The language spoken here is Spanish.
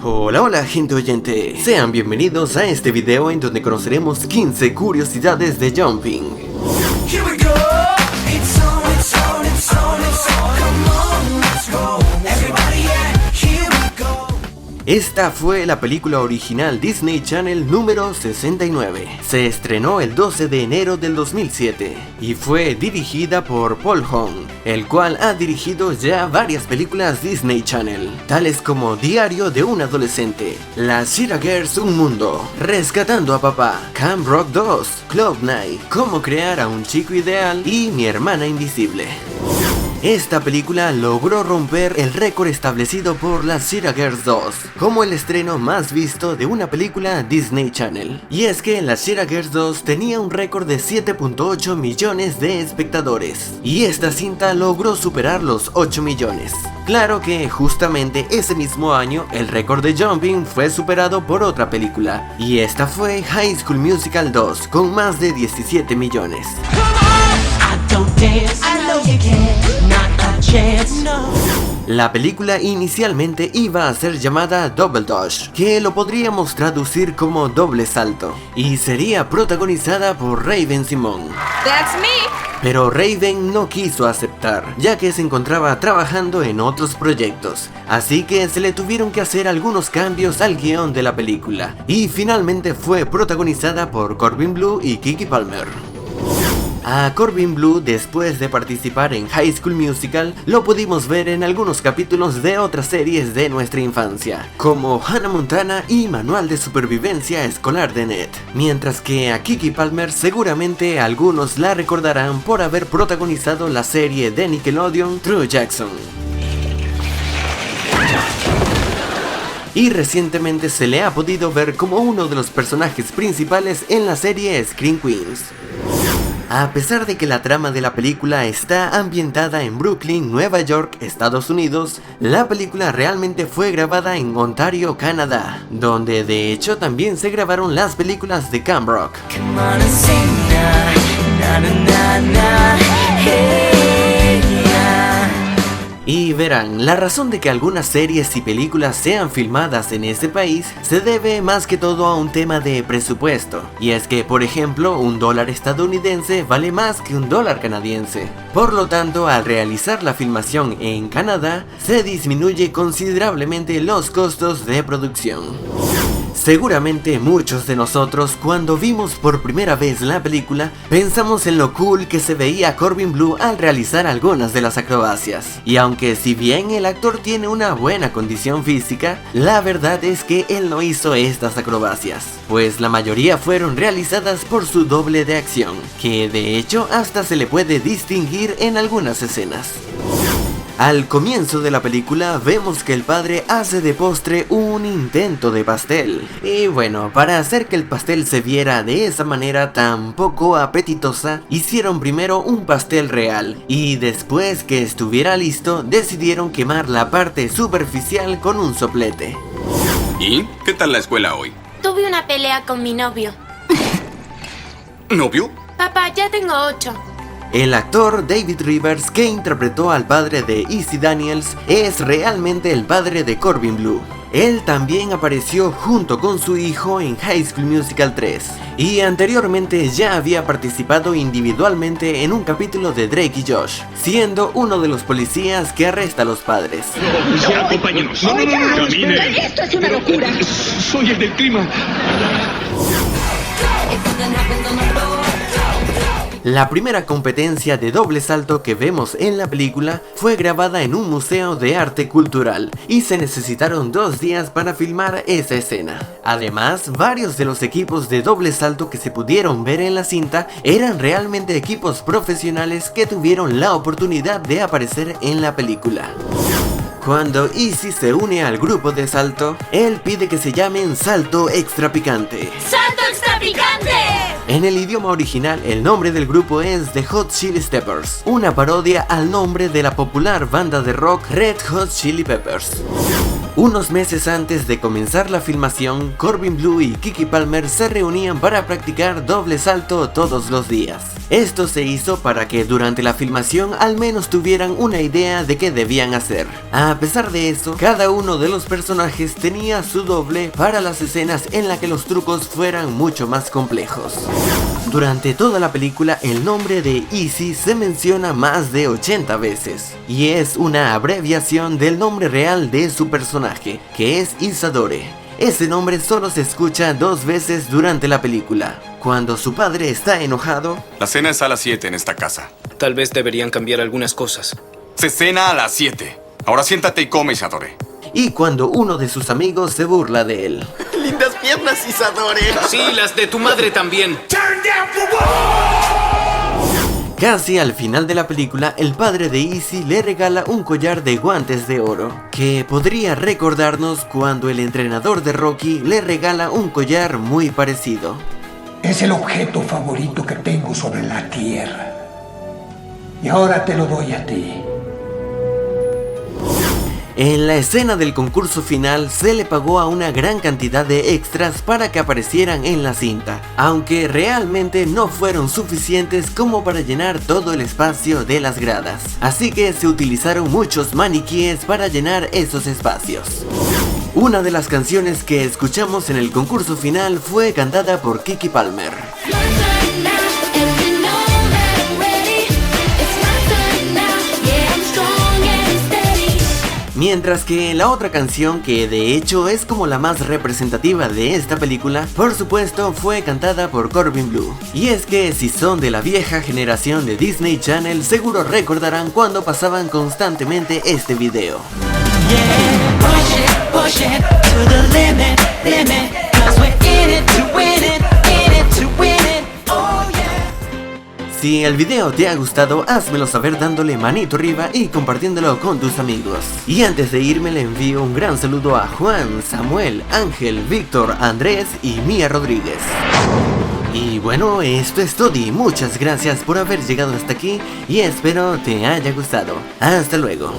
Hola, hola gente oyente, sean bienvenidos a este video en donde conoceremos 15 curiosidades de Jumping. Here we go. It's on, it's on, it's on, it's on. Come on, let's go. Everybody, yeah, here we go. Esta fue la película original Disney Channel número 69. Se estrenó el 12 de enero del 2007 y fue dirigida por Paul Hong, el cual ha dirigido ya varias películas Disney Channel, tales como Diario de un adolescente, Las Cheetah Girls Un Mundo, Rescatando a Papá, Camp Rock 2, Cloud Nine, Cómo crear a un chico ideal y Mi hermana invisible. Esta película logró romper el récord establecido por Las Cheetah Girls 2 como el estreno más visto de una película Disney Channel. Y es que Las Cheetah Girls 2 tenía un récord de 7.8 millones de espectadores y esta cinta logró superar los 8 millones. Claro que justamente ese mismo año el récord de Jumping fue superado por otra película y esta fue High School Musical 2 con más de 17 millones. La película inicialmente iba a ser llamada Double Dutch, que lo podríamos traducir como doble salto, y sería protagonizada por Raven-Symoné. That's me. Pero Raven no quiso aceptar, ya que se encontraba trabajando en otros proyectos, así que se le tuvieron que hacer algunos cambios al guión de la película, y finalmente fue protagonizada por Corbin Bleu y Keke Palmer. A Corbin Bleu, después de participar en High School Musical, lo pudimos ver en algunos capítulos de otras series de nuestra infancia, como Hannah Montana y Manual de Supervivencia Escolar de Ned, mientras que a Keke Palmer seguramente algunos la recordarán por haber protagonizado la serie de Nickelodeon True Jackson. Y recientemente se le ha podido ver como uno de los personajes principales en la serie Scream Queens. A pesar de que la trama de la película está ambientada en Brooklyn, Nueva York, Estados Unidos, la película realmente fue grabada en Ontario, Canadá, donde de hecho también se grabaron las películas de Camp Rock. Y verán, la razón de que algunas series y películas sean filmadas en este país se debe más que todo a un tema de presupuesto. Y es que, por ejemplo, $1 estadounidense vale más que $1 canadiense. Por lo tanto, al realizar la filmación en Canadá, se disminuye considerablemente los costos de producción. Seguramente muchos de nosotros, cuando vimos por primera vez la película, pensamos en lo cool que se veía Corbin Bleu al realizar algunas de las acrobacias. Y aunque si bien el actor tiene una buena condición física, la verdad es que él no hizo estas acrobacias, pues la mayoría fueron realizadas por su doble de acción, que de hecho hasta se le puede distinguir en algunas escenas. Al comienzo de la película vemos que el padre hace de postre un intento de pastel. Y bueno, para hacer que el pastel se viera de esa manera tan poco apetitosa, hicieron primero un pastel real y después que estuviera listo decidieron quemar la parte superficial con un soplete. ¿Y qué tal la escuela hoy? Tuve una pelea con mi novio. ¿Novio? Papá, ya tengo 8. El actor David Rivers, que interpretó al padre de Izzy Daniels, es realmente el padre de Corbin Bleu. Él también apareció junto con su hijo en High School Musical 3 y anteriormente ya había participado individualmente en un capítulo de Drake y Josh, siendo uno de los policías que arresta a los padres. Policía, acompáñenos. No, camine. Esto es una locura. Soy el del clima. La primera competencia de doble salto que vemos en la película fue grabada en un museo de arte cultural y se necesitaron 2 días para filmar esa escena. Además, varios de los equipos de doble salto que se pudieron ver en la cinta eran realmente equipos profesionales que tuvieron la oportunidad de aparecer en la película. Cuando Izzy se une al grupo de salto, él pide que se llamen Salto Extra Picante. ¡Salto Extra Picante! En el idioma original, el nombre del grupo es The Hot Chili Steppers, una parodia al nombre de la popular banda de rock Red Hot Chili Peppers. Unos meses antes de comenzar la filmación, Corbin Bleu y Keke Palmer se reunían para practicar doble salto todos los días. Esto se hizo para que durante la filmación al menos tuvieran una idea de qué debían hacer. A pesar de eso, cada uno de los personajes tenía su doble para las escenas en las que los trucos fueran mucho más complejos. Durante toda la película el nombre de Izzy se menciona más de 80 veces, y es una abreviación del nombre real de su personaje, que es Isadore. Ese nombre solo se escucha 2 veces durante la película. Cuando su padre está enojado... La cena es a las 7 en esta casa. Tal vez deberían cambiar algunas cosas. Se cena a las 7. Ahora siéntate y come, Isadore. Y cuando uno de sus amigos se burla de él. ¡Lindas piernas, Isadore! Sí, las de tu madre también. Casi al final de la película, el padre de Izzy le regala un collar de guantes de oro, que podría recordarnos cuando el entrenador de Rocky le regala un collar muy parecido. Es el objeto favorito que tengo sobre la tierra. Y ahora te lo doy a ti. En la escena del concurso final se le pagó a una gran cantidad de extras para que aparecieran en la cinta, aunque realmente no fueron suficientes como para llenar todo el espacio de las gradas, así que se utilizaron muchos maniquíes para llenar esos espacios. Una de las canciones que escuchamos en el concurso final fue cantada por Keke Palmer. Mientras que la otra canción, que de hecho es como la más representativa de esta película, por supuesto fue cantada por Corbin Bleu. Y es que si son de la vieja generación de Disney Channel, seguro recordarán cuando pasaban constantemente este video. Si el video te ha gustado, házmelo saber dándole manito arriba y compartiéndolo con tus amigos. Y antes de irme le envío un gran saludo a Juan, Samuel, Ángel, Víctor, Andrés y Mía Rodríguez. Y bueno, esto es todo y muchas gracias por haber llegado hasta aquí y espero te haya gustado. Hasta luego.